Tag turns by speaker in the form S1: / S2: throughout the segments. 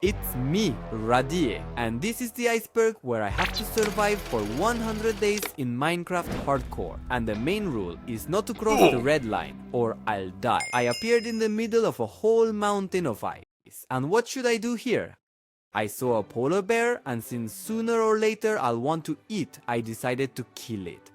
S1: It's me, Radie, and this is the iceberg where I have to survive for 100 days in Minecraft Hardcore. And the main rule is not to cross the red line, or I'll die. I appeared in the middle of a whole mountain of ice. And what should I do here? I saw a polar bear, and since sooner or later I'll want to eat, I decided to kill it.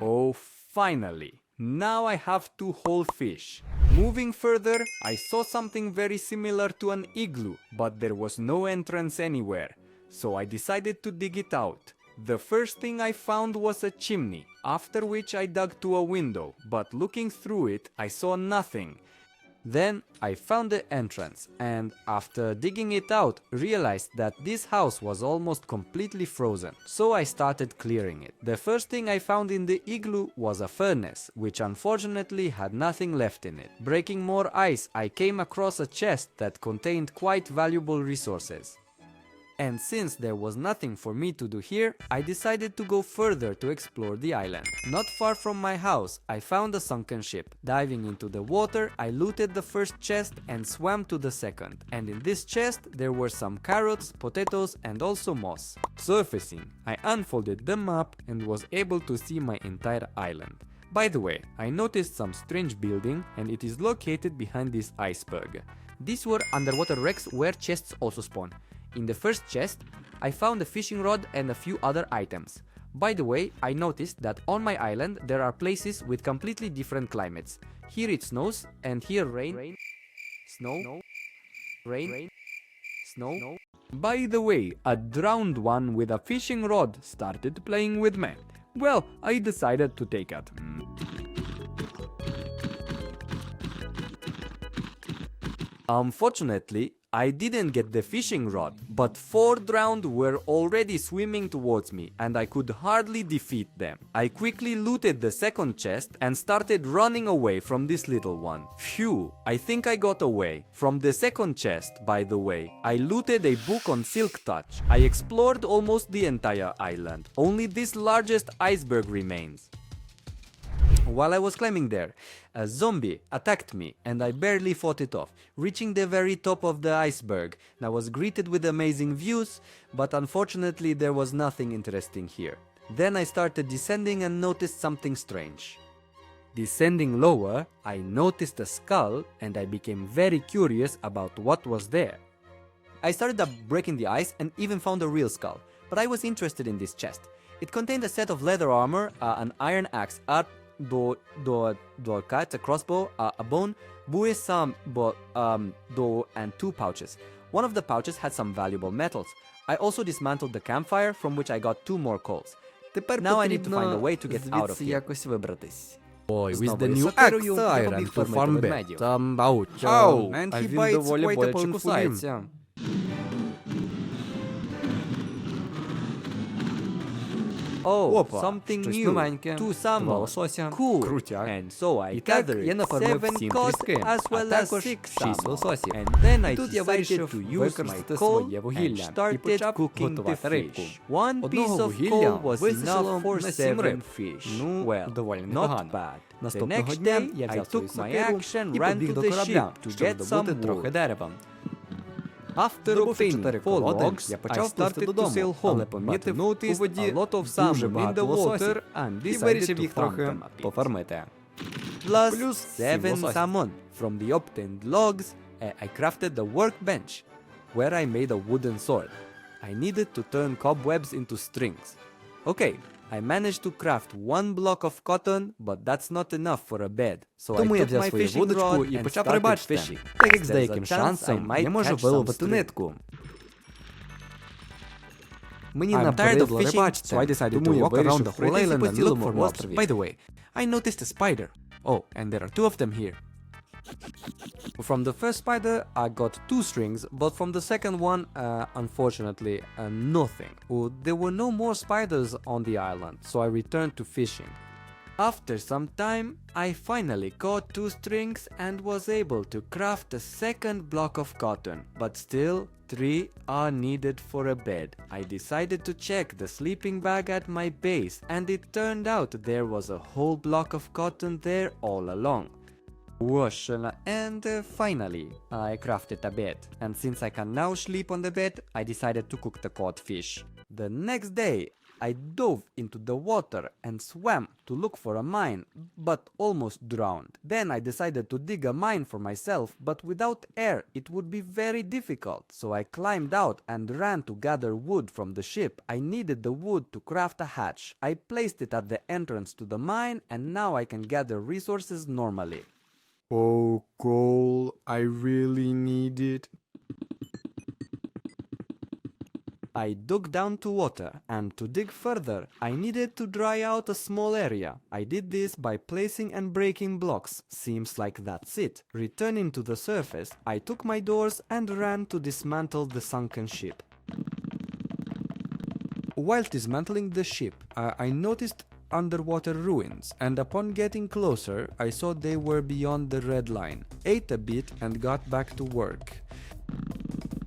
S1: Oh, finally! Now I have 2 whole fish. Moving further, I saw something very similar to an igloo, but there was no entrance anywhere, so I decided to dig it out. The first thing I found was a chimney, after which I dug to a window, but looking through it, I saw nothing. Then I found the entrance, and after digging it out, realized that this house was almost completely frozen, so I started clearing it. The first thing I found in the igloo was a furnace, which unfortunately had nothing left in it. Breaking more ice, I came across a chest that contained quite valuable resources. And since there was nothing for me to do here, I decided to go further to explore the island. Not far from my house, I found a sunken ship. Diving into the water, I looted the first chest and swam to the second. And in this chest, there were some carrots, potatoes, and also moss. Surfacing, I unfolded the map and was able to see my entire island. By the way, I noticed some strange building, and it is located behind this iceberg. These were underwater wrecks where chests also spawn. In the first chest, I found a fishing rod and a few other items. By the way, I noticed that on my island there are places with completely different climates. Here it snows, and here rain, snow, rain, snow. By the way, a drowned one with a fishing rod started playing with me. Well, I decided to take it. Unfortunately, I didn't get the fishing rod, but 4 drowned were already swimming towards me and I could hardly defeat them. I quickly looted the second chest and started running away from this little one. Phew, I think I got away. From the second chest, by the way, I looted a book on silk touch. I explored almost the entire island. Only this largest iceberg remains. While I was climbing there, a zombie attacked me and I barely fought it off, reaching the very top of the iceberg. I was greeted with amazing views, but unfortunately there was nothing interesting here. Then I started descending and noticed something strange. Descending lower, I noticed a skull and I became very curious about what was there. I started breaking the ice and even found a real skull, but I was interested in this chest. It contained a set of leather armor, an iron axe, it's a crossbow, a bone, and 2 pouches. One of the pouches had some valuable metals. I also dismantled the campfire, from which I got 2 more coals. Now I need to find a way to get out of here.
S2: Ой, with the new axe iron to farm bed. Ау, а він доволі боляче кусається.
S1: Oh, something new, two salmon, cool,
S2: Крутяк.
S1: and so I
S2: І так
S1: gathered
S2: я нафармив
S1: 7
S2: 7
S1: cod
S2: тріски,
S1: as
S2: а
S1: well as
S2: також
S1: 6
S2: 6
S1: salmon.
S2: лососів.
S1: And then I
S2: Тут я
S1: decided
S2: вирішив
S1: to use my
S2: використати
S1: coal
S2: своє
S1: and
S2: вугілля і
S1: started
S2: почав
S1: cooking the
S2: готувати рибку.
S1: fish. One
S2: Одного
S1: piece of
S2: вугілля
S1: coal was
S2: вистачило
S1: enough for
S2: на 7
S1: 7
S2: риб.
S1: fish.
S2: Ну,
S1: Well,
S2: доволі
S1: not
S2: непогано.
S1: bad. The
S2: Наступного
S1: next
S2: дня
S1: day,
S2: я
S1: I
S2: взяв свою
S1: took my
S2: сокиру
S1: action,
S2: і
S1: ran
S2: побіг
S1: to
S2: до
S1: the
S2: корабля,
S1: ship to
S2: щоб
S1: get
S2: здобути
S1: some
S2: трохи
S1: wood.
S2: дерева.
S1: After
S2: Здобувши
S1: obtaining
S2: 4
S1: 4
S2: колоди,
S1: logs,
S2: я
S1: I
S2: почав пливти
S1: started to
S2: додому,
S1: sail home,
S2: але
S1: but
S2: помітив у
S1: noticed
S2: воді
S1: a lot of
S2: дуже
S1: salmon in
S2: багато
S1: the
S2: лососів
S1: water and
S2: і
S1: decided
S2: вирішив
S1: to
S2: їх
S1: farm
S2: трохи
S1: them a bit.
S2: пофармити.
S1: Plus
S2: Плюс
S1: 7
S2: 7 лососів.
S1: salmon. From the obtained logs, I crafted a workbench, where I made a wooden sword. I needed to turn cobwebs into strings. Okay, I managed to craft 1 block of cotton, but that's not enough for a bed. So
S2: Тому
S1: I
S2: я
S1: took
S2: взяв
S1: my
S2: свою
S1: fishing
S2: вудочку
S1: rod
S2: і
S1: and
S2: почав
S1: started
S2: рибачити.
S1: fishing.
S2: Так як з
S1: There's a
S2: деяким
S1: chance I
S2: шансом
S1: might
S2: я можу
S1: catch some
S2: виловити
S1: string.
S2: нитку. Мені
S1: I'm tired of
S2: набридло
S1: fishing,
S2: рибачити,
S1: so I decided
S2: тому
S1: to
S2: я
S1: walk around
S2: вирішив
S1: the whole
S2: пройтися
S1: island
S2: по
S1: and look
S2: цілому
S1: for mobs.
S2: острові.
S1: By the way, I noticed a spider. Oh, and there are 2 of them here. From the first spider, I got 2 strings, but from the second one, unfortunately, nothing. There were no more spiders on the island, so I returned to fishing. After some time, I finally caught 2 strings and was able to craft a second block of cotton, but still 3 are needed for a bed. I decided to check the sleeping bag at my base, and it turned out there was a whole block of cotton there all along. And finally, I crafted a bed, and since I can now sleep on the bed, I decided to cook the cod fish. The next day, I dove into the water and swam to look for a mine, but almost drowned. Then I decided to dig a mine for myself, but without air it would be very difficult. So I climbed out and ran to gather wood from the ship. I needed the wood to craft a hatch. I placed it at the entrance to the mine, and now I can gather resources normally.
S2: Oh, coal, I really need it.
S1: I dug down to water, and to dig further, I needed to dry out a small area. I did this by placing and breaking blocks. Seems like that's it. Returning to the surface, I took my doors and ran to dismantle the sunken ship. While dismantling the ship, I noticed underwater ruins, and upon getting closer, I saw they were beyond the red line. Ate a bit and got back to work.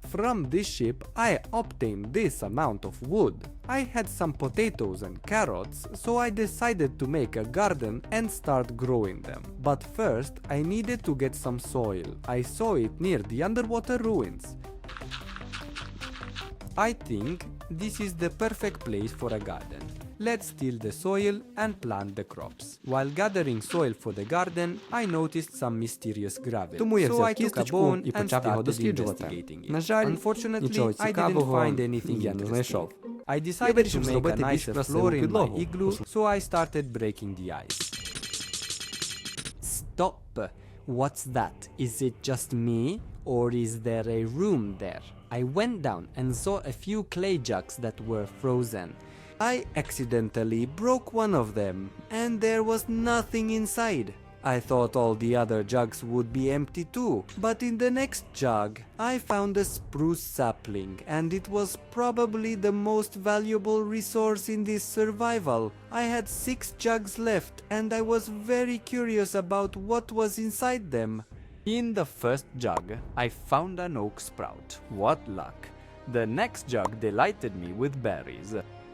S1: From this ship, I obtained this amount of wood. I had some potatoes and carrots, so I decided to make a garden and start growing them. But first, I needed to get some soil. I saw it near the underwater ruins. I think this is the perfect place for a garden. Let's till the soil and plant the crops. While gathering soil for the garden, I noticed some mysterious gravel.
S2: Тому я
S1: So
S2: взяв
S1: I took a
S2: кісточку
S1: bone
S2: і
S1: and
S2: почав його
S1: started
S2: досліджувати.
S1: investigating it.
S2: На жаль,
S1: Unfortunately,
S2: нічого
S1: I didn't
S2: цікавого
S1: find anything
S2: я не
S1: interesting.
S2: знайшов.
S1: I
S2: Я
S1: decided to
S2: вирішив
S1: make a
S2: зробити більш
S1: nicer
S2: красиву
S1: floor in my
S2: підлогу.
S1: igloo, so I started breaking the ice. Stop! What's that? Is it just me? Or is there a room there? I went down and saw a few clay jugs that were frozen. I accidentally broke one of them, and there was nothing inside. I thought all the other jugs would be empty too, but in the next jug, I found a spruce sapling, and it was probably the most valuable resource in this survival. I had 6 jugs left, and I was very curious about what was inside them. In the first jug, I found an oak sprout. What luck! The next jug delighted me with berries.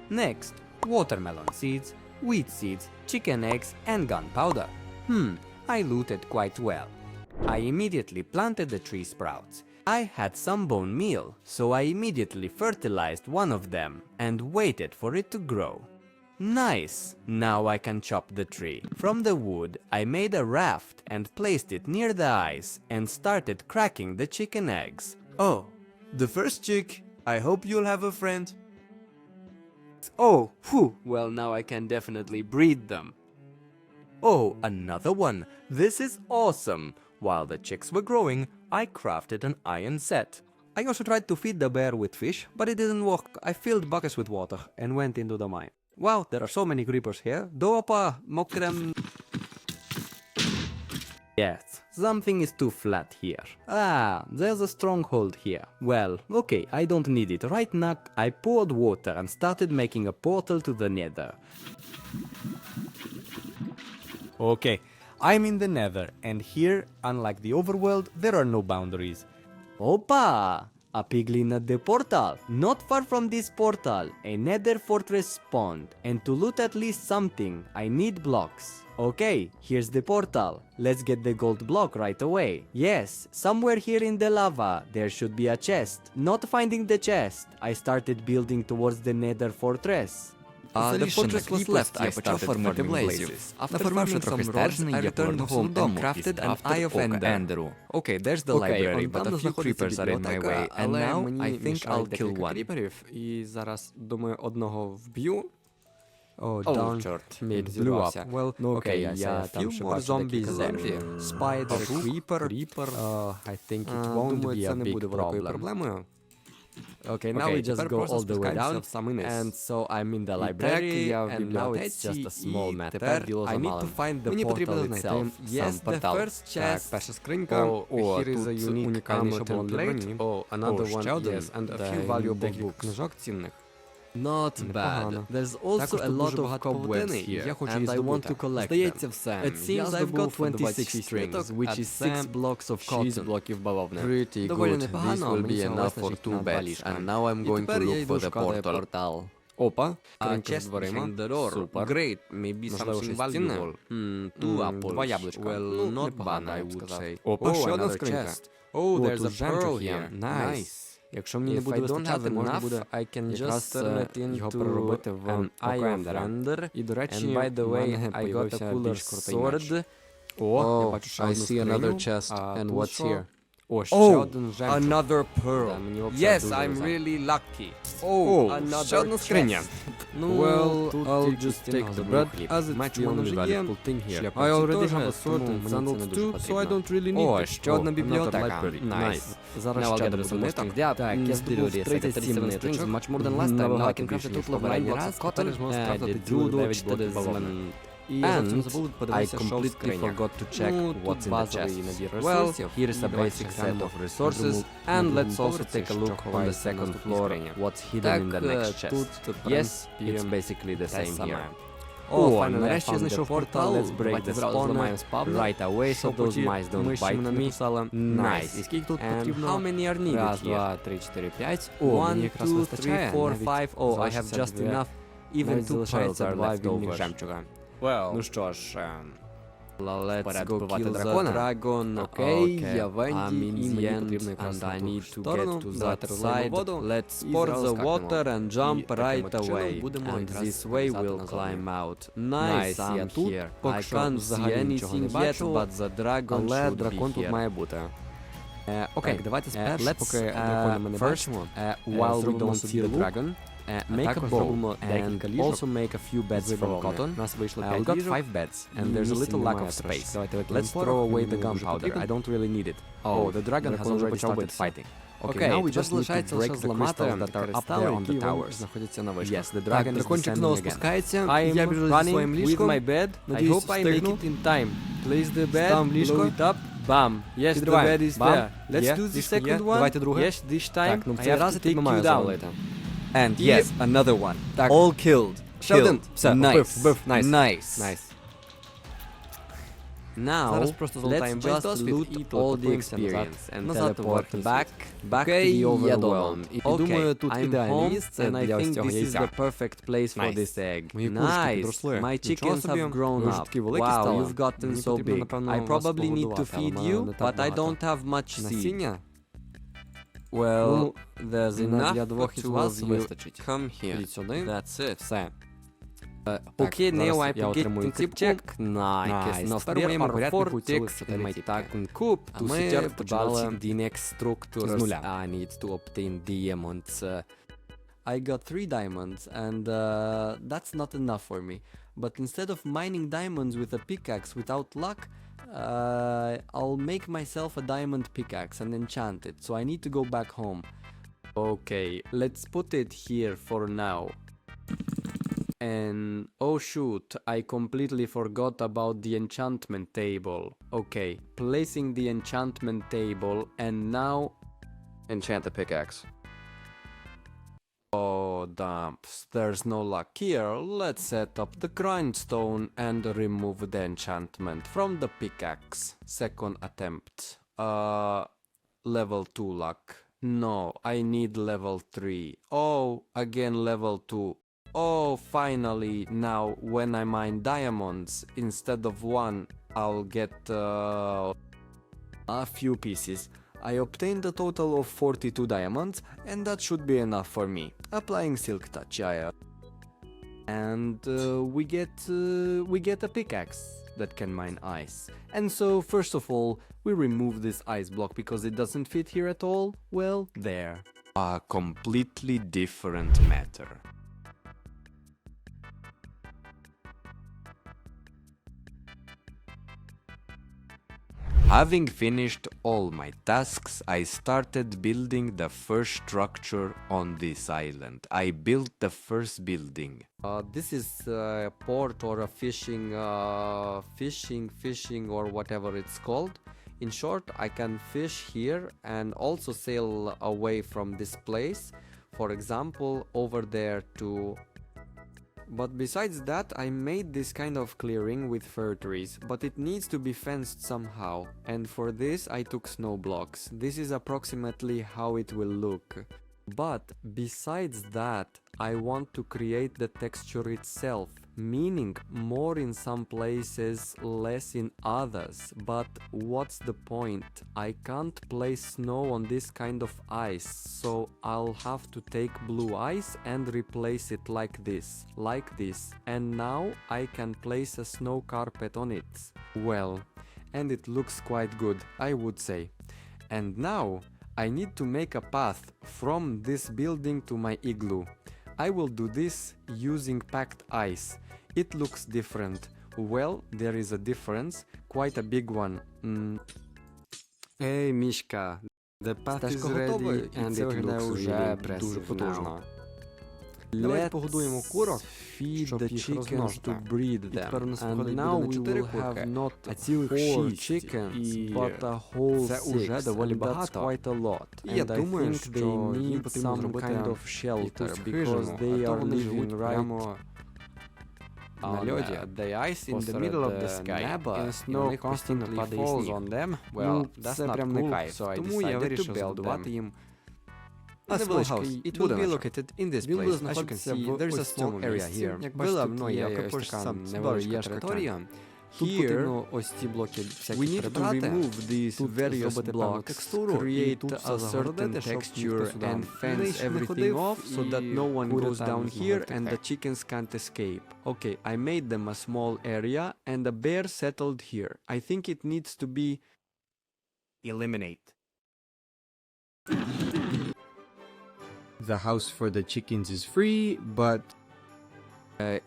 S1: Next, watermelon seeds, wheat seeds, chicken eggs, and gunpowder. I looted quite well. I immediately planted the tree sprouts. I had some bone meal, so I immediately fertilized one of them and waited for it to grow. Nice! Now I can chop the tree. From the wood, I made a raft and placed it near the ice and started cracking the chicken eggs.
S3: Oh, the first chick. I hope you'll have a friend.
S1: Oh, phew, well now I can definitely breed them. Oh, another one. This is awesome. While the chicks were growing, I crafted an iron set. I also tried to feed the bear with fish, but it didn't work. I filled buckets with water and went into the mine. Wow, there are so many creepers here. Dopa, mokrem. Yes, something is too flat here. Ah, there's a stronghold here. Well, okay, I don't need it. Right now, I poured water and started making a portal to the nether. Okay, I'm in the nether, and here, unlike the overworld, there are no boundaries. Opa! A piglin at the portal. Not far from this portal, a nether fortress spawned, and to loot at least something, I need blocks. Okay, here's the portal. Let's get the gold block right away. Yes, somewhere here in the lava, there should be a chest. Not finding the chest, I started building towards the nether fortress.
S3: The fortress was left. I почав фармити блейзів. Нафармивши трохи стержень, я повернувся додому і став Ендеру. Okay, there's the library, but a few creepers are in my way, and now I think I'll kill one.
S2: І зараз, думаю, одного вб'ю.
S3: Oh, чорт,
S2: It
S3: він
S2: blew up.
S3: зірвався.
S2: Well,
S3: Okay,
S2: я
S3: a
S2: там
S3: few
S2: ще
S3: more
S2: бачу
S3: zombies
S2: декілька
S3: there.
S2: зомбі. Spider, creeper. I think it won't
S3: Думаю,
S2: be
S3: це
S2: a
S3: не
S2: big
S3: буде великою
S2: problem.
S3: проблемою.
S2: Okay, now
S3: Окей,
S2: we just
S3: тепер
S2: go
S3: просто
S2: all the way
S3: спускаємося
S2: down,
S3: в самий низ.
S2: and so I'm in the
S3: І так,
S2: library,
S3: я в
S2: and now it's
S3: бібліотеці,
S2: just a small
S3: і
S2: matter.
S3: тепер діло за
S2: I need to
S3: малим.
S2: find the
S3: Мені потрібно
S2: portal
S3: знайти
S2: itself.
S3: сам
S2: Yes, the
S3: портал.
S2: first
S3: Так,
S2: chest.
S3: перша скринька.
S2: Here is a
S3: Тут
S2: unique
S3: унікальний
S2: armor
S3: шаблон для
S2: template.
S3: броні.
S2: Another one,
S3: ще один.
S2: yes, and a
S3: Та
S2: few
S3: й
S2: valuable
S3: декілька
S2: books.
S3: книжок цінних.
S2: Not bad. There's also a lot of cobwebs here, and I want to collect them. It seems I've got 26 strings, which is 6 blocks of cotton. Pretty good. This will be enough for 2 beds, and now I'm going to look for the portal.
S3: Опа,
S2: Chest behind the door.
S3: Супер.
S2: Great, maybe something valuable. 2 apples.
S3: Два яблучка.
S2: Well, not
S3: непогано,
S2: bad, I
S3: я б
S2: would
S3: сказав.
S2: say.
S3: Опа, ще одна
S2: another
S3: скринька.
S2: chest. Oh, there's a
S3: тут жемчуг
S2: pearl
S3: є.
S2: here.
S3: Nice. Якщо мені не
S2: If
S3: буде
S2: I don't have
S3: вистачати, можна
S2: enough,
S3: буде
S2: I can just
S3: якраз
S2: turn it
S3: його
S2: into
S3: переробити в
S2: an eye of
S3: окендера.
S2: ender.
S3: І, до речі,
S2: And by the
S3: в
S2: way,
S3: мене
S2: I got a
S3: появився
S2: cooler
S3: більш крутий меч.
S2: sword.
S3: О, я бачу ще
S2: I
S3: одну
S2: see another
S3: скриню.
S2: chest.
S3: А
S2: And
S3: тут
S2: what's
S3: що?
S2: here?
S3: О, ще
S1: Oh,
S3: один жемчуг.
S1: another pearl.
S3: Да, мені взагалі
S1: Yes,
S3: дуже
S1: I'm
S3: везе.
S1: really lucky.
S3: О, ще
S1: another
S3: одна скриня.
S1: chest.
S3: Ну,
S2: Well,
S3: тут
S2: I'll
S3: тільки
S2: just
S3: стіна
S2: take the
S3: забув
S2: bread,
S3: хліб.
S2: as it's
S3: Меч
S2: the
S3: у мене
S2: only
S3: вже є.
S2: valuable thing here.
S3: Шляпа
S2: I already
S3: теж,
S2: have a
S3: тому
S2: sword
S3: мені
S2: and
S3: це не
S2: sandals
S3: дуже
S2: too, so I
S3: потрібно.
S2: don't really need
S3: О,
S2: it.
S3: ще одна
S2: Oh,
S3: бібліотека.
S2: another library.
S3: Найс.
S2: Зараз
S3: Now
S2: ще
S3: I'll get
S2: буду
S3: some
S2: ниток.
S3: strings. Yeah,
S2: Так, я здобув 37 ниточок.
S3: much more than last time. Now I
S2: Набагато
S3: can craft
S2: більше,
S3: a
S2: ніж
S3: total of 9
S2: попередній
S3: blocks
S2: раз.
S3: of cotton.
S2: Тепер ж можна скрафтити
S3: Did
S2: цілу
S3: you
S2: 9
S3: watch
S2: блоків
S3: the
S2: бавовни. І
S3: And
S2: зовсім забув
S3: I
S2: подивитися, що в
S3: completely
S2: скринях.
S3: forgot to check
S2: Ну,
S3: what's
S2: тут
S3: in the
S2: базовий
S3: chest.
S2: набір
S3: Well,
S2: ресурсів.
S3: here is a
S2: Давайте
S3: basic set
S2: глянемо
S3: of
S2: на
S3: resources,
S2: другому-
S3: and
S2: на
S3: let's
S2: другому
S3: also
S2: поверсі,
S3: take a
S2: що
S3: look on the
S2: ховається на
S3: second
S2: наступній
S3: floor
S2: скрині.
S3: what's hidden
S2: Так,
S3: in the next chest.
S2: тут, в
S3: Yes,
S2: принципі,
S3: it's basically the
S2: те
S3: same
S2: саме.
S3: here.
S2: О,
S3: нарешті я
S2: found
S3: знайшов
S2: the
S3: портал.
S2: portal. Let's break
S3: Давайте
S2: the
S3: зразу зламаємо
S2: spawner
S3: спавнер,
S2: right away, so
S3: щоб
S2: those
S3: оті
S2: mice don't
S3: миші
S2: bite
S3: мене не
S2: me.
S3: кусали.
S2: Nice.
S3: І скільки тут
S2: And
S3: потрібно?
S2: how many are needed
S3: Раз,
S2: here?
S3: 2, 3, 4, 5. О,
S2: 1,
S3: мені якраз
S2: 2, 3,
S3: вистачає.
S2: 4,
S3: навіть
S2: 5. Oh, I have
S3: залишиться
S2: just
S3: дві.
S2: enough. Even
S3: Навіть
S2: 2
S3: залишається
S2: pearls are
S3: два
S2: left
S3: вільних
S2: over.
S3: жемчуга.
S1: Well,
S3: Ну що ж,
S2: Let's
S3: Вперед
S2: go
S3: вбивати
S2: kill the
S3: дракона.
S2: dragon.
S3: Окей,
S2: Okay,
S3: я Венді,
S2: I'm in
S3: і
S2: the
S3: мені
S2: end,
S3: потрібно якраз
S2: and
S3: на
S2: I
S3: ту
S2: need to
S3: сторону.
S2: get to
S3: Давайте
S2: that
S3: розлиємо
S2: side.
S3: воду.
S2: Let's
S3: І
S2: pour
S3: зразу
S2: the
S3: скакнемо.
S2: water and
S3: І
S2: jump
S3: таким
S2: right
S3: от чином
S2: away.
S3: будемо
S2: And
S3: якраз
S2: this way
S3: залізати
S2: we'll
S3: назовні.
S2: climb out.
S3: Nice,
S2: Nice,
S3: я
S2: I'm
S3: тут
S2: here.
S3: поки
S2: I
S3: що
S2: can't see
S3: взагалі нічого не
S2: anything yet,
S3: бачу,
S2: but the dragon
S3: але
S2: should
S3: дракон
S2: be
S3: тут
S2: here.
S3: має бути. Окей,
S2: Так,
S3: давайте спершу,
S2: let's,
S3: поки дракона ми не
S2: first,
S3: бачимо,
S2: while we
S3: зробимо
S2: don't
S3: собі
S2: see the
S3: лук,
S2: dragon, make a
S3: також
S2: bow
S3: зробимо
S2: and
S3: декілька ліжок
S2: also make a few beds
S3: з
S2: from
S3: бавовни.
S2: cotton.
S3: У нас вийшло
S2: We've
S3: 5
S2: got
S3: ліжок,
S2: 5 beds and
S3: і
S2: there's a
S3: місця
S2: little lack
S3: немає
S2: of
S3: трошки.
S2: space.
S3: Давайте викинемо
S2: Let's
S3: порох,
S2: throw away
S3: мені
S2: the
S3: дуже
S2: gunpowder.
S3: потрібен.
S2: I don't really need it.
S3: Oh,
S2: the dragon has
S3: дракон вже
S2: already
S3: почав
S2: started
S3: битися.
S2: fighting.
S3: Окей,
S2: now we
S3: тепер
S2: just need to
S3: залишається
S2: break
S3: лише
S2: the
S3: зламати
S2: crystals that are up
S3: кристали,
S2: there on the
S3: які
S2: towers.
S3: знаходяться на вишках.
S2: Yes, the
S3: Так,
S2: dragon is
S3: дракончик
S2: descending
S3: знову
S2: again.
S3: спускається,
S2: I
S3: я
S2: am
S3: біжу зі
S2: running
S3: своїм
S2: with
S3: ліжком.
S2: my bed. I
S3: Надіюсь,
S2: hope I make
S3: встигну.
S2: it in time. Place the bed,
S3: Ставимо ліжко.
S2: blow it up, bam. Yes, the
S3: Підриваємо.
S2: bed is
S3: Бам.
S2: there. Let's
S3: Є,
S2: do the
S3: ліжко є.
S2: second one.
S3: Давайте друге.
S2: Yes, this time
S3: Так, ну в
S2: I
S3: цей
S2: have
S3: раз
S2: to
S3: я тобі
S2: take
S3: маю
S2: you down.
S3: завалити.
S1: and
S3: Yep.
S1: yes, another one.
S3: Так.
S1: All killed.
S3: Ще один.
S1: Killed.
S3: Все,
S1: Nice.
S3: вбив. Найс.
S1: Nice.
S3: Найс.
S2: Now,
S3: Зараз просто
S2: let's
S3: залутаємо весь
S2: just
S3: досвід
S2: loot
S3: і
S2: all the
S3: телепортуємося назад.
S2: experience and
S3: Назад у
S2: teleport
S3: верхній
S2: back,
S3: світ.
S2: back
S3: Окей,
S2: to the
S3: я дома.
S2: overworld.
S3: І
S2: Okay,
S3: думаю, тут
S2: I'm
S3: ідеальне
S2: home,
S3: місце
S2: and I
S3: для ось
S2: think
S3: цього
S2: this is
S3: яйця.
S2: the perfect place for
S3: Nice.
S2: this egg.
S3: Мої курочки
S2: Nice,
S3: підросли.
S2: my
S3: Нічого
S2: chickens
S3: собі.
S2: have grown
S3: Ви вже
S2: up.
S3: такі великі
S2: Wow,
S3: стали.
S2: you've gotten
S3: Мені
S2: so
S3: потрібно,
S2: big.
S3: напевно,
S2: I
S3: вас
S2: probably need to
S3: погодувати, але
S2: feed
S3: в мене
S2: you,
S3: не так
S2: but I
S3: багато.
S2: don't have much seed.
S3: Насіння?
S2: Well,
S3: Ну,
S2: there's
S3: на
S2: enough
S3: для двох із
S2: to
S3: вас
S2: of you.
S3: вистачить.
S2: Come here.
S3: Ходіть сюди.
S2: That's it.
S3: Все.
S2: Okay, now I
S3: я
S2: get
S3: отримую
S2: the tip
S3: ципку.
S2: check. Nice.
S3: Nice.
S2: Now
S3: Тепер у моєму
S2: there are
S3: поряднику
S2: 4
S3: цілих
S2: ticks in my
S3: 4
S2: taken coop
S3: А
S2: to
S3: ми
S2: start
S3: починали
S2: balancing the next structures
S3: з нуля.
S2: I need to obtain diamonds. I got 3 diamonds and that's not enough for me. But instead of mining diamonds with a pickaxe without luck, I'll make myself a diamond pickaxe and enchant it. So I need to go back home. Okay, let's put it here for now. And oh shoot, I completely forgot about the enchantment table. Okay, placing the enchantment table and now
S3: Enchant the pickaxe.
S2: oh dumps, there's no luck here. Let's set up the grindstone and remove the enchantment from the pickaxe. Second attempt. Level 2 luck. No, I need level 3. Oh, again level 2. Oh, finally, now when I mine diamonds, instead of 1, I'll get a few pieces. I obtained a total of 42 diamonds, and that should be enough for me. Applying Silk Touch, and we get a pickaxe that can mine ice. And so, first of all, we remove this ice block because it doesn't fit here at all. Well, there. A completely different matter. Having finished all my tasks, I started building the first structure on this island. I built the first building. This is a port or a fishing or whatever it's called. In short, I can fish here and also sail away from this place For example, over there too. But besides that, I made this kind of clearing with fir trees, but it needs to be fenced somehow. And for this I took snow blocks. This is approximately how it will look. But besides that, I want to create the texture itself, meaning more in some places, less in others. But what's the point? I can't place snow on this kind of ice, so I'll have to take blue ice and replace it like this. And now I can place a snow carpet on it. Well, and it looks quite good, I would say. And now I need to make a path from this building to my igloo. I will do this using packed ice. It looks different. Well, there is a difference, quite a big one. Hey Mishka, the path is ready and it looks really impressive now. Let's feed the chickens to breed them. And now we will have not 4 chickens, but a whole 6, and that's quite a lot. And I think they need some kind of shelter, because they are living right on the ice in the middle of the sky, and snow constantly falls on them. Well, that's not cool, so I decided to build them. A small house. It will be located in this place. As you can see, there is a small area here. Here, we need to remove these various blocks, create a certain texture and fence everything off so that no one goes down here and the chickens can't escape. Okay, I made them a small area and a bear settled here. I think it needs to be
S4: Eliminate.
S5: The house for the chickens is free, but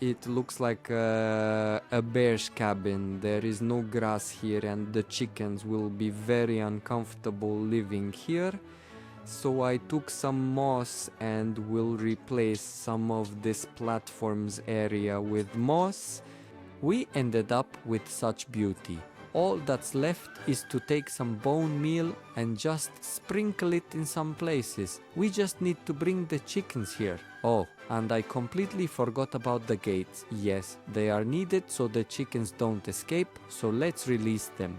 S2: it looks like a bear's cabin. There is no grass here and the chickens will be very uncomfortable living here. So I took some moss and will replace some of this platform's area with moss. We ended up with such beauty. All that's left is to take some bone meal and just sprinkle it in some places. We just need to bring the chickens here. Oh, and I completely forgot about the gates. Yes, they are needed so the chickens don't escape, so let's release them.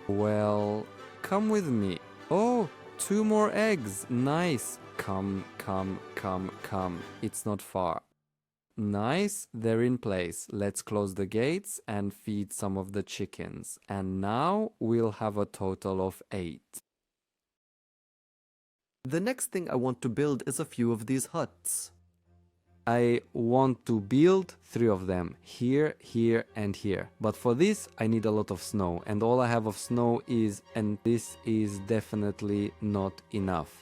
S2: Well, come with me. Oh, 2 more eggs. Nice. Come. It's not far. Nice, they're in place. Let's close the gates and feed some of the chickens. And now we'll have a total of 8.
S3: The next thing I want to build is a few of these huts.
S2: I want to build 3 of them, here, here and here. But for this I need a lot of snow, and all I have of snow is, and this is definitely not enough.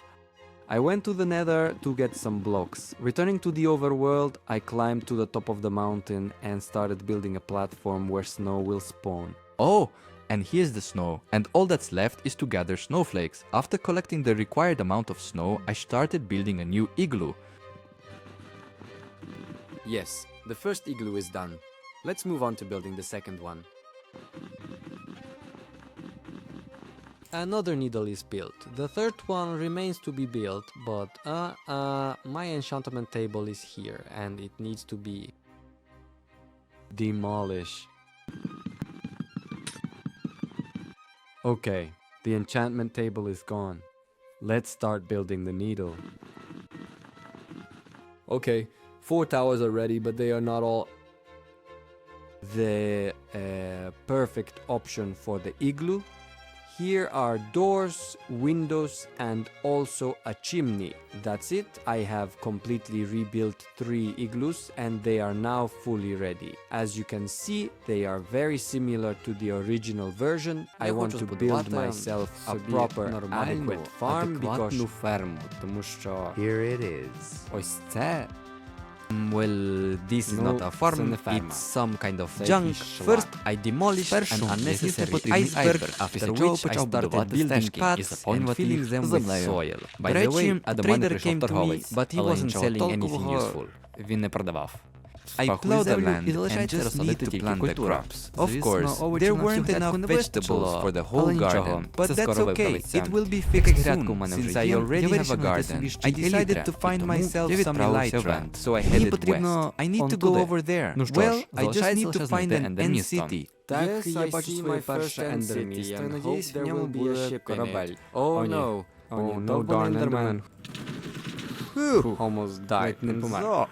S2: I went to the nether to get some blocks. Returning to the overworld, I climbed to the top of the mountain and started building a platform where snow will spawn.
S3: Oh, and here's the snow, and all that's left is to gather snowflakes. After collecting the required amount of snow, I started building a new igloo.
S2: Yes, the first igloo is done. Let's move on to building the second one. Another needle is built. The third one remains to be built, but my enchantment table is here and it needs to be demolished. Okay, the enchantment table is gone. Let's start building the needle. Okay, 4 towers are ready, but they are not all the perfect option for the igloo. Here are doors, windows, and also a chimney. That's it. I have completely rebuilt 3 igloos and they are now fully ready. As you can see, they are very similar to the original version. I want to build myself a proper adequate farm because
S4: Here it is.
S2: ось це
S3: Well, this is not a farm, it's some kind of junk. First, I demolished an unnecessary iceberg, after which I started building paths and filling them with soil. By the way, a trader came to me, but he wasn't selling anything useful. Він не продавав. I plow the land and just need to plant the crops. Of course, there weren't enough vegetables for the whole garden, but that's okay, it will be fixed soon. Since I already have a garden, I decided to find myself some elytra, so I headed west. I need to go over there. Well, I just need to find an end city.
S2: Так, я бачу своє перше ендер місто. Надіюсь, в ньому буде корабель. Oh no. Oh no, darn Enderman. Almost died. Не помер.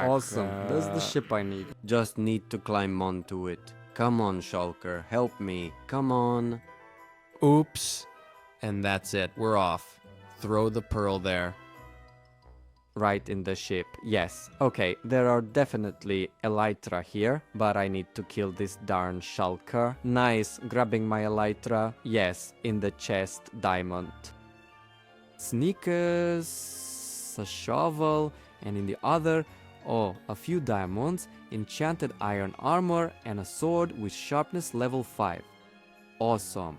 S2: Awesome. That's the ship I need.
S5: Just need to climb onto it. Come on, Shulker, help me. Come on. Oops. And that's it. We're off. Throw the pearl there.
S2: Right in the ship. Yes. Okay, there are definitely elytra here, but I need to kill this darn shulker. Nice, grabbing my elytra. Yes, in the chest, diamond. Sneakers, a shovel, and in the other, oh, a few diamonds, enchanted iron armor, and a sword with sharpness level 5. Awesome.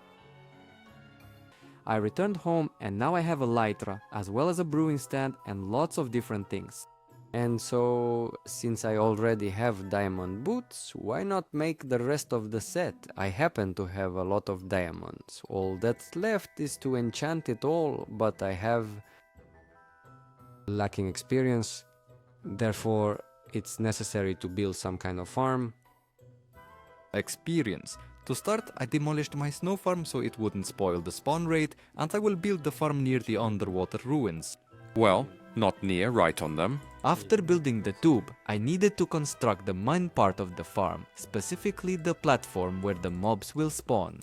S2: I returned home and now I have a elytra, as well as a brewing stand and lots of different things. And so, since I already have diamond boots, why not make the rest of the set? I happen to have a lot of diamonds. All that's left is to enchant it all, but I have lacking experience. Therefore, it's necessary to build some kind of farm.
S3: Experience. To start, I demolished my snow farm so it wouldn't spoil the spawn rate, and I will build the farm near the underwater ruins.
S1: Well, not near, right on them.
S3: After building the tube, I needed to construct the mine part of the farm, specifically the platform where the mobs will spawn.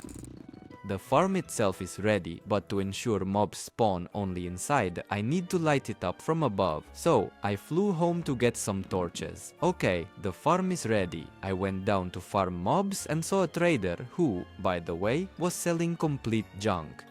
S3: The farm itself is ready, but to ensure mobs spawn only inside, I need to light it up from above. So, I flew home to get some torches. Okay, the farm is ready. I went down to farm mobs and saw a trader who, by the way, was selling complete junk.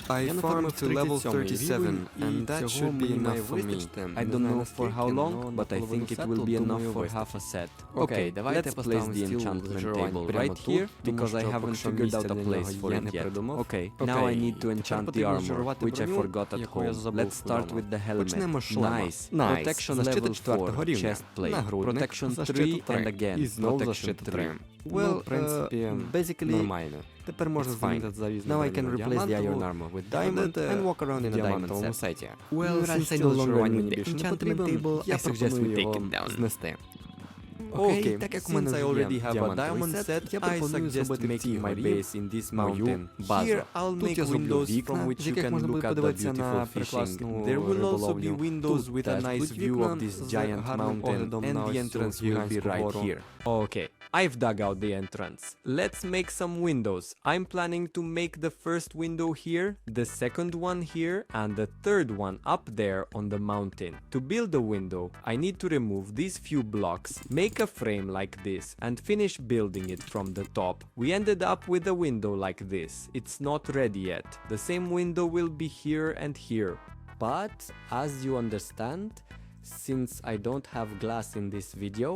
S2: I farmed to level 37, and that should be enough for me. I don't know for how long, but I think it will be enough for half a set. Okay, let's place the enchantment table right here, because I haven't figured out a place for it yet. Okay, now I need to enchant the armor, which I forgot at home. Let's start with the helmet. Nice. Protection level 4, chest plate. Protection 3, and again, protection 3. Well, basically, тепер можна замінити залізний. Now I can replace the iron armor with diamond and walk around in a diamond set. Well, since I no longer need the enchantment table, I suggest we take it down. Знести. Okay, since I already have a diamond set, I suggest making my base in this mountain. Here I'll make windows from which you can look at the beautiful fishing. There will also be windows with a nice view of this giant mountain, and the entrance will be right here. Okay, I've dug out the entrance. Let's make some windows. I'm planning to make the first window here, the second one here, and the third one up there on the mountain. To build a window, I need to remove these few blocks, make a frame like this, and finish building it from the top. We ended up with a window like this. It's not ready yet. The same window will be here and here. But, as you understand, since I don't have glass in this video,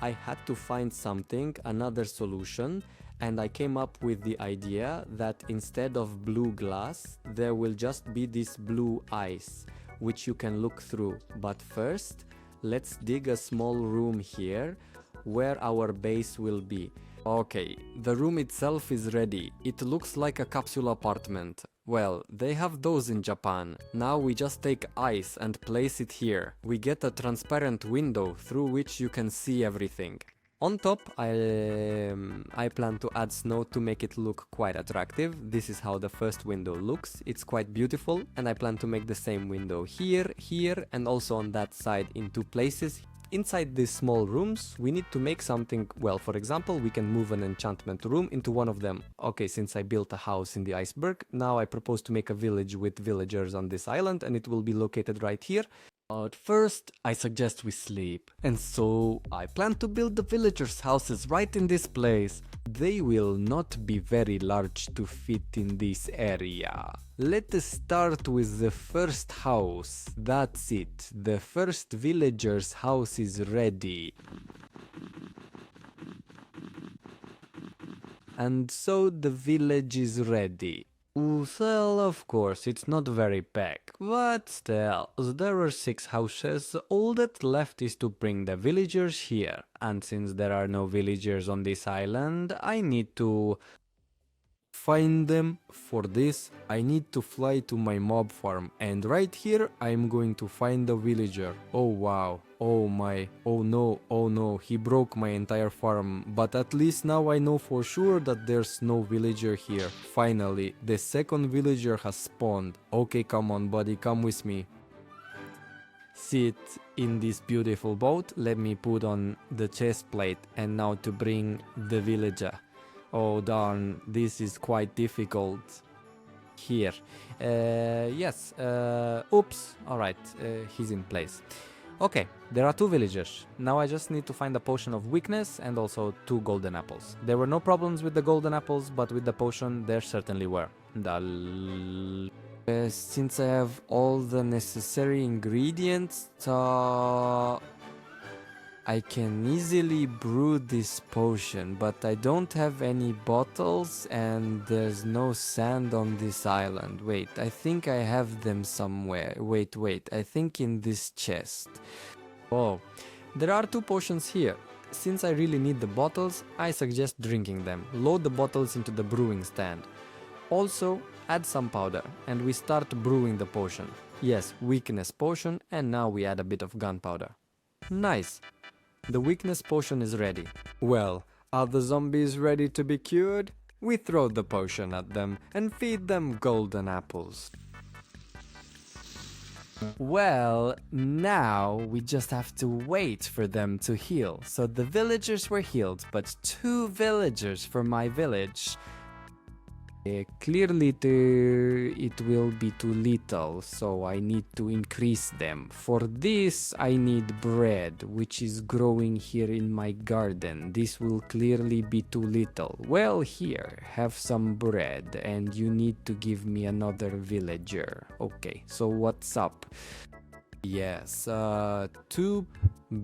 S2: I had to find something, another solution, and I came up with the idea that instead of blue glass, there will just be this blue ice, which you can look through. But first, let's dig a small room here, where our base will be. Okay, the room itself is ready. It looks like a capsule apartment. Well, they have those in Japan. Now we just take ice and place it here. We get a transparent window through which you can see everything. On top, I plan to add snow to make it look quite attractive. This is how the first window looks. It's quite beautiful, and I plan to make the same window here, here, and also on that side in 2 places. Inside these small rooms, we need to make something, well, for example, we can move an enchantment room into one of them. Okay, since I built a house in the iceberg, now I propose to make a village with villagers on this island, and it will be located right here. But first, I suggest we sleep. And so, I plan to build the villagers' houses right in this place. They will not be very large to fit in this area. Let us start with the first house. That's it. The first villager's house is ready. And so the village is ready. Well, of course, it's not very big, but still, there are 6 houses. All that left is to bring the villagers here, and since there are no villagers on this island, I need to find them. For this, I need to fly to my mob farm, and right here I'm going to find a villager. Oh wow, oh my, oh no, he broke my entire farm, but at least now I know for sure that there's no villager here. Finally, the second villager has spawned. Okay, come on buddy, come with me. Sit in this beautiful boat. Let me put on the chest plate, and now to bring the villager. Oh darn, this is quite difficult. Here. Yes. Oops. Alright, he's in place. Okay, there are 2 villagers. Now I just need to find a potion of weakness and also 2 golden apples. There were no problems with the golden apples, but with the potion there certainly were. Since I have all the necessary ingredients, I can easily brew this potion, but I don't have any bottles and there's no sand on this island. Wait, I think I have them somewhere. Wait, I think in this chest. Oh, there are 2 potions here. Since I really need the bottles, I suggest drinking them. Load the bottles into the brewing stand. Also, add some powder and we start brewing the potion. Yes, weakness potion, and now we add a bit of gunpowder. Nice! The weakness potion is ready. Well, are the zombies ready to be cured? We throw the potion at them and feed them golden apples. Well, now we just have to wait for them to heal. So the villagers were healed, but 2 villagers from my village. Clearly it will be too little, so I need to increase them. For this I need bread, which is growing here in my garden. This will clearly be too little. Well, here, have some bread, and you need to give me another villager. Okay, so what's up? Yes, 2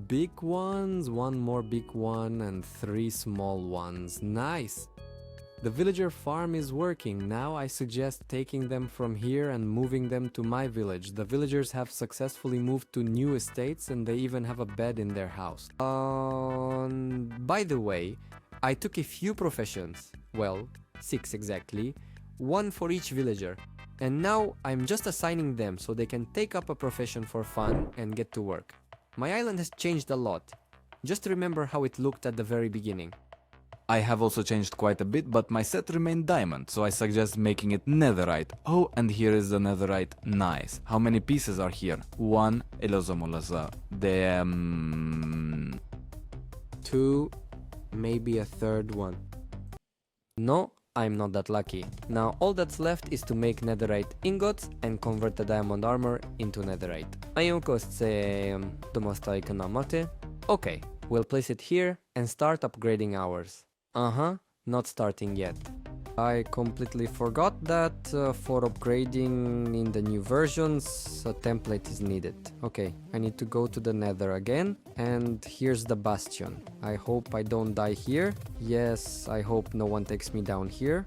S2: big ones, 1 more big one, and 3 small ones. Nice! The villager farm is working. Now I suggest taking them from here and moving them to my village. The villagers have successfully moved to new estates and they even have a bed in their house. By the way, I took a few professions. Well, 6 exactly. 1 for each villager. And now I'm just assigning them so they can take up a profession for fun and get to work. My island has changed a lot. Just remember how it looked at the very beginning.
S1: I have also changed quite a bit, but my set remained diamond, so I suggest making it netherite. Oh, and here is the netherite. Nice. How many pieces are here? 1.
S2: 2, maybe a 3rd one. No, I'm not that lucky. Now all that's left is to make netherite ingots and convert the diamond armor into netherite. Okay, we'll place it here and start upgrading ours. Not starting yet. I completely forgot that for upgrading in the new versions, a template is needed. Okay, I need to go to the nether again, and here's the bastion. I hope I don't die here. Yes, I hope no one takes me down here.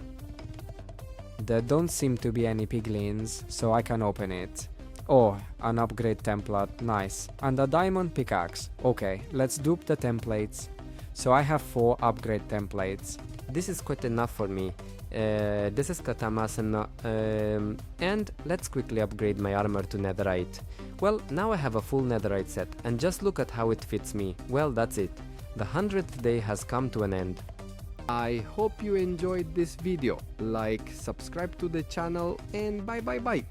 S2: There don't seem to be any piglins, so I can open it. Oh, an upgrade template, nice. And a diamond pickaxe. Okay, let's dupe the templates. So I have 4 upgrade templates. This is quite enough for me. This is Katamasana, and let's quickly upgrade my armor to netherite. Well, now I have a full netherite set, and just look at how it fits me. Well, that's it. The 100th day has come to an end. I hope you enjoyed this video. Like, subscribe to the channel, and bye.